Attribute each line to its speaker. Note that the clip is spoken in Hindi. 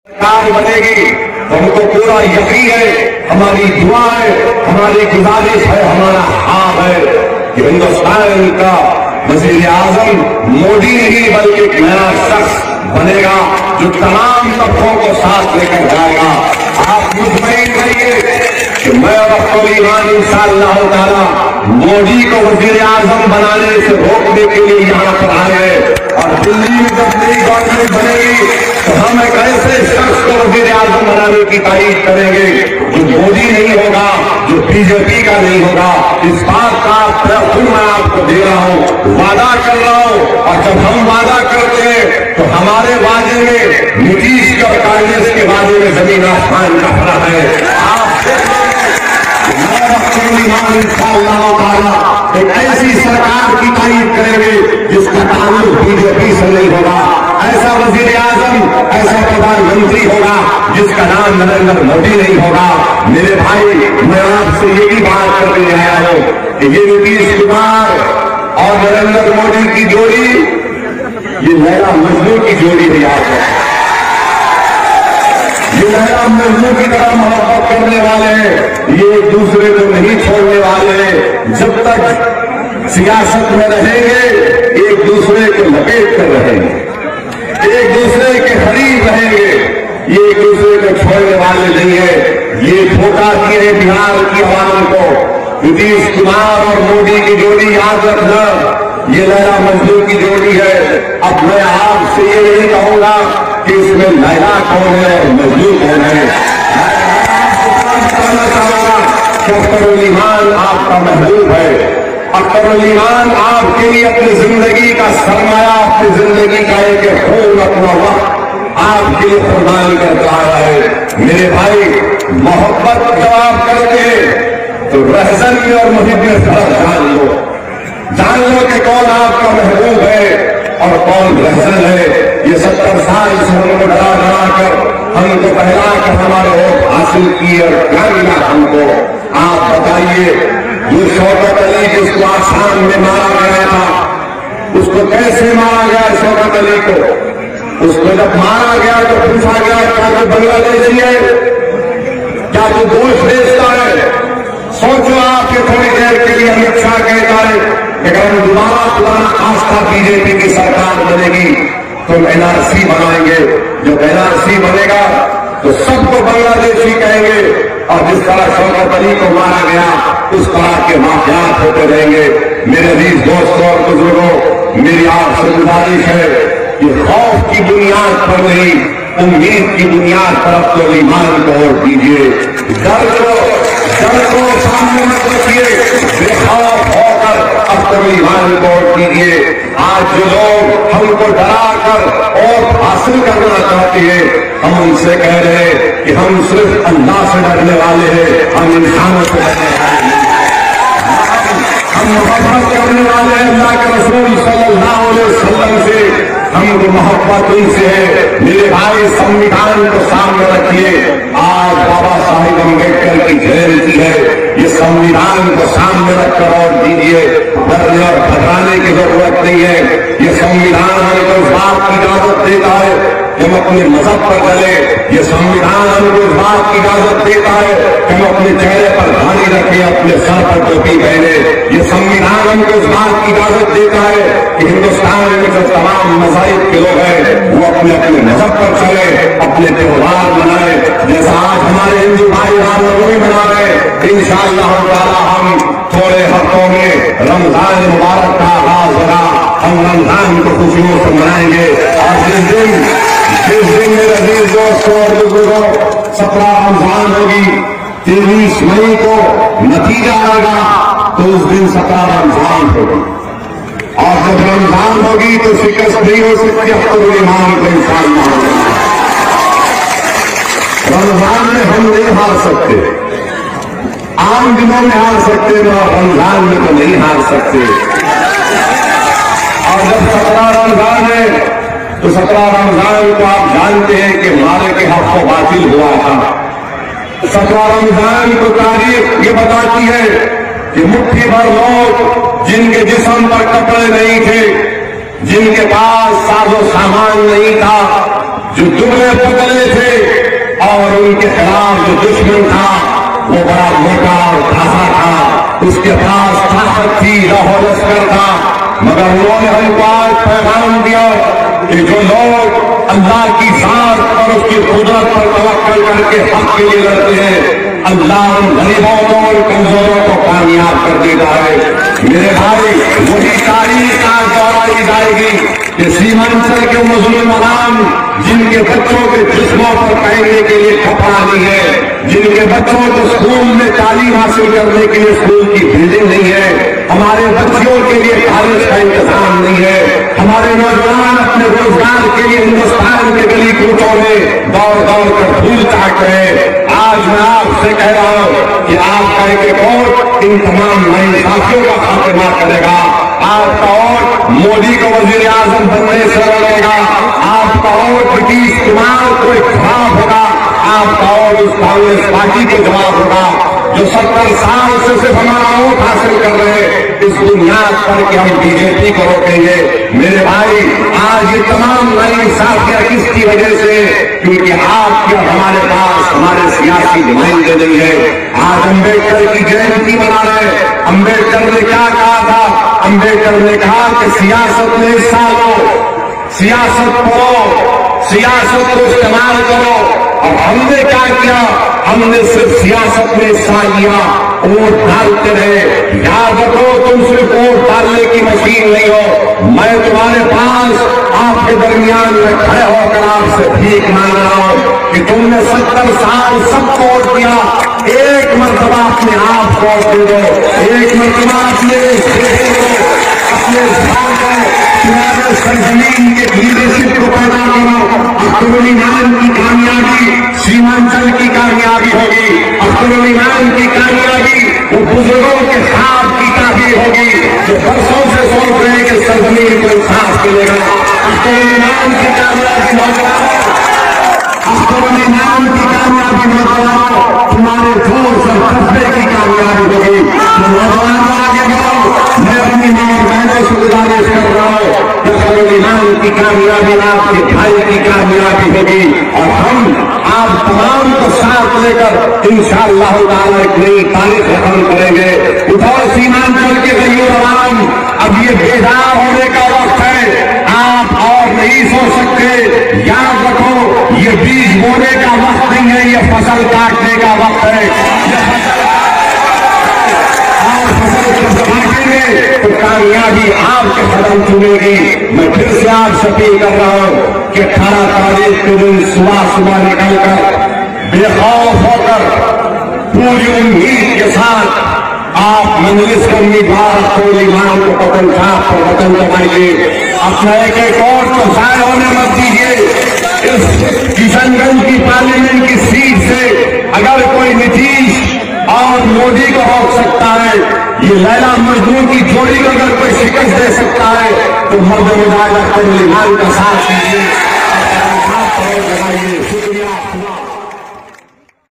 Speaker 1: सरकार बनेगी तो हमको पूरा यकीन है, हमारी दुआ है, हमारी गुजारिश है, हमारा ख्वाब है कि हिंदुस्तान का वजीर आजम मोदी नहीं बल्कि एक नया शख्स बनेगा जो तमाम तबकों को साथ लेकर जाएगा। आप मुतमईन रहिए कि मैं और अब्दुल ईमान इंशाअल्लाह ताला मोदी को वजीर आजम बनाने से रोकने के लिए यहाँ पर आए हैं। और दिल्ली में जब नई गवर्नमेंट बनेगी तो हम एक ऐसे शख्स को वजीर आजम बनाने की तारीफ करेंगे जो मोदी नहीं होगा, जो बीजेपी का नहीं होगा। इस बात का मैं आपको दे रहा हूं, वादा कर रहा हूं। और जब हम वादा करते हैं तो हमारे वादे में नीतीश और कांग्रेस के वादे में जमीन आसमान का फर्क है। एक ऐसी सरकार की तारीफ करेंगे जिसका ताल्लुक बीजेपी से नहीं होगा, ऐसा वजीर आजम, ऐसा प्रधानमंत्री होगा जिसका नाम नरेंद्र मोदी नहीं होगा। मेरे भाई, मैं आपसे ये भी बात करने आया हूं कि ये नीतीश कुमार और नरेंद्र मोदी की जोड़ी, ये लैला मजनू की जोड़ी है। याद है, ये लैला मजनू की तरह मोहब्बत करने वाले हैं, ये एक दूसरे को नहीं छोड़ने वाले हैं। जब तक सियासत में रहेंगे एक दूसरे को लपेट कर रहेंगे, एक दूसरे के करीब रहेंगे, ये एक दूसरे को छोड़ने वाले नहीं है। ये धोखा दिए बिहार की आवाम को। नीतीश कुमार और मोदी की जोड़ी याद रखना, ये लैला मजनू की जोड़ी है। अब मैं आपसे ये नहीं कहूंगा कि इसमें लैला कौन है और मजनू कौन है। अख्तरुल ईमान आपका महबूब है। अख्तरुल ईमान आपके लिए अपनी जिंदगी का सरमाया, अपनी जिंदगी का एक खून, अपना वक्त आपके लिए कुर्बान करता है। मेरे भाई, मोहब्बत जब आप करके तो रहसन में और मुहिब में फर्क जान लो कि कौन आपका महबूब है और कौन रहसन है। ये 70 साल से हमको डरा डरा कर हमको पहला कर हमारे वोट हासिल किए और क्या मिला हमको। आप बताइए, जो शौकत अली जिसको आसाम में मारा गया था, उसको कैसे मारा गया शौकत अली को? उसको जब मारा गया तो पूछा गया क्या तो बांग्लादेशी है, क्या तो दोष भेजता है? सोचो आप कि थोड़ी देर के लिए अमित शाह कहता है कि अगर हम दोबारा आस्था बीजेपी की सरकार बनेगी तो एनआरसी बनाएंगे। जब एनआरसी बनेगा तो सबको बांग्लादेशी कहेंगे। और जिस तरह शौकत अली को मारा गया उस तरह के वाकयात होते रहेंगे। मेरे अजीज दोस्तों और बुजुर्गों, मेरी आपसे गुजारिश है कि खौफ की बुनियाद पर नहीं, उम्मीद की बुनियाद पर अपने ईमान को वोट दीजिए। डर को सामने मत रखिए, बेखौफ होकर अपने ईमान को वोट दीजिए। आज जो लोग हमको डरा कर और हासिल करना चाहते हैं, हम उनसे कह रहे हैं कि हम सिर्फ अल्लाह से डरने वाले हैं, हम इंसानों से डरने वाले हैं। हम मोहब्बत करने वाले हैं अल्लाह के रसूल सल्लल्लाहु अलैहि वसल्लम से, हमको मोहब्बत उनसे है। मेरे भाई, संविधान को सामने रखिए। आज बाबा साहिब अम्बेडकर की जयंती है, ये संविधान को सामने रखकर वोट दीजिए। डरने और घबराने की जरूरत नहीं है। ये संविधान हमको इस बात की इजाजत देता है कि हम अपने मजहब पर चले। ये संविधान हमको इस बात की इजाजत देता है कि हम अपने चेहरे पर धारी रखें, अपने सर पर टोपी पहने। ये संविधान हमको इस बात की इजाजत देता है कि हिंदुस्तान में जो तमाम मज़ाहिब के लोग हैं वो अपने अपने मजहब पर चले, अपने त्योहार मनाए। जैसा आज हमारे हिंदू भाई रामनवमी मना रहे, इंशाअल्लाह ताला हम थोड़े हफ्तों में रमजान मुबारक का आगाज होगा। हम रमजान को खुशियों से मनाएंगे। और जिस दिन मेरे अजीज दोस्तों और बुजुर्गों 17 रमजान होगी, 23 मई को नतीजा आएगा तो उस दिन 17 रमजान होगी। और जब रमजान होगी तो शिकस्त नहीं हो सकती अख्तरुल ईमान को इंशाअल्लाह। रमजान में हम नहीं हार सकते, आम दिनों में हार सकते हैं, रमजान में तो नहीं हार सकते। और जब 17 रमजान है तो 17 रमजान को आप जानते हैं कि मारे के हक को बातिल हुआ था। 17 रमजान को तारीख ये बताती है कि मुट्ठी भर लोग जिनके जिस्म पर कपड़े नहीं थे, जिनके पास साजो सामान नहीं था, जो दुबले पुतले थे, दुश्मन था वो बड़ा मोटा और ढांसा था, उसके पास ताकत थी, लाहौर लश्कर था, मगर उन्होंने हमको आज पैगाम दिया कि जो लोग अल्लाह की जात और उसकी कुदरत पर तवक्कल करके हक के लिए लड़ते हैं, अल्लाह उन गरीबों को और कमजोरों को कामयाब कर देता है। मेरे भाई, वही तारीख आज दोहराई जाएगी कि सीमांचल के मुसलमान जिनके बच्चों के जिस्मों पर पहनने के लिए कपड़ा नहीं है, जिनके बच्चों को स्कूल में तालीम हासिल करने के लिए स्कूल की बिल्डिंग नहीं है, हमारे बच्चियों के लिए कॉलेज का इंतजाम नहीं है, हमारे नौजवान अपने रोजगार के लिए हिंदुस्तान के गली कूचों में दौड़ दौड़ कर धूल चाट रहे। आज मैं आपसे कह रहा हूं कि आपका एक वोट इन तमाम नए साथियों का खात्मा करेगा। आपका वोट मोदी को वजीर आजम बनने से लड़ेगा। आपका वोट नीतीश कुमार को खराब होगा। आपका वोट उस कांग्रेस पार्टी को जवाब होगा जो 70 साल से सिर्फ हमारा वोट हासिल कर रहे हैं, इस बुनियाद पर कि हम बीजेपी को रोकेंगे। मेरे भाई, आज ये तमाम नई साथियां किसकी वजह से? क्योंकि आपके हमारे पास हमारे सियासी नुमाइंदे नहीं है। आज अम्बेडकर की जयंती मना रहे। अम्बेडकर ने क्या कहा था? अम्बेडकर ने कहा कि सियासत में हिस्सा लो, सियासत पढ़ो, सियासत को इस्तेमाल करो। और हमने क्या किया? हमने सिर्फ सियासत में हिस्सा लिया, वोट डालते रहे। याद रखो, तुम सिर्फ वोट डालने की मशीन नहीं हो। मैं तुम्हारे पास आपके दरमियान में खड़े होकर आपसे भीख मांग रहा हूं कि तुमने 70 साल सबको वोट दिया, एक मरतबा अपने आप को वोट दे दो, एक मरतबा अपने अपने तुम्हारे सरजमीन के लीडरशिप को पैदा करो। अख्तरुल ईमान की कामयाबी सीमांचल की कामयाबी होगी। अख्तरुल ईमान की कामयाबी वो बुजुर्गों के साथ की काफी होगी जो बरसों से सोच रहे हैं कि सरजमीन को इंसाफ मिलेगा। अख्तरुल ईमान की कामयाबी नौजवानों, अख्तरुल ईमान की कामयाबी नौजवानों, तुम्हारे जोर से फंसने की कामयाबी होगी। तो नौजवानों आगे बढ़ो। मैं अपनी मां बहनों से गुजारिश कर रहा हूं कि अख्तरुल ईमान की कामयाबी आपके भाई की कामयाबी होगी और हम आप तमाम को साथ लेकर इंशाअल्लाह ताला एक नई तारीख खत्म करेंगे। उधर सीमांचल के गरीब आवाम, अब ये बेदार होने का वक्त है। आप और नहीं सो सकते। याद रखो, ये बीज बोने का वक्त नहीं है, ये फसल काटने का वक्त है। तो कामयाबी आपके कदम चुनेगी। मैं फिर से आपसे अपील कर रहा हूं कि 18 तारीख के दिन सुबह सुबह निकलकर बेखौफ होकर पूरी उम्मीद के साथ आप मंजलिस के उम्मीदवार अख्तरुल ईमान को पतन छाप पर वतन जमाइए। अपना एक एक वोट तो जाया होने मत दीजिए। इस किशनगंज की पार्लियामेंट की सीट से अगर कोई नीतीश और मोदी को रोक सकता है, ये लैला मजनू की जोड़ी को अगर कोई शिकस्त दे सकता है, तो मर्द मुजाहिद अख्तरुल ईमान का साथ दीजिए, लगाइए।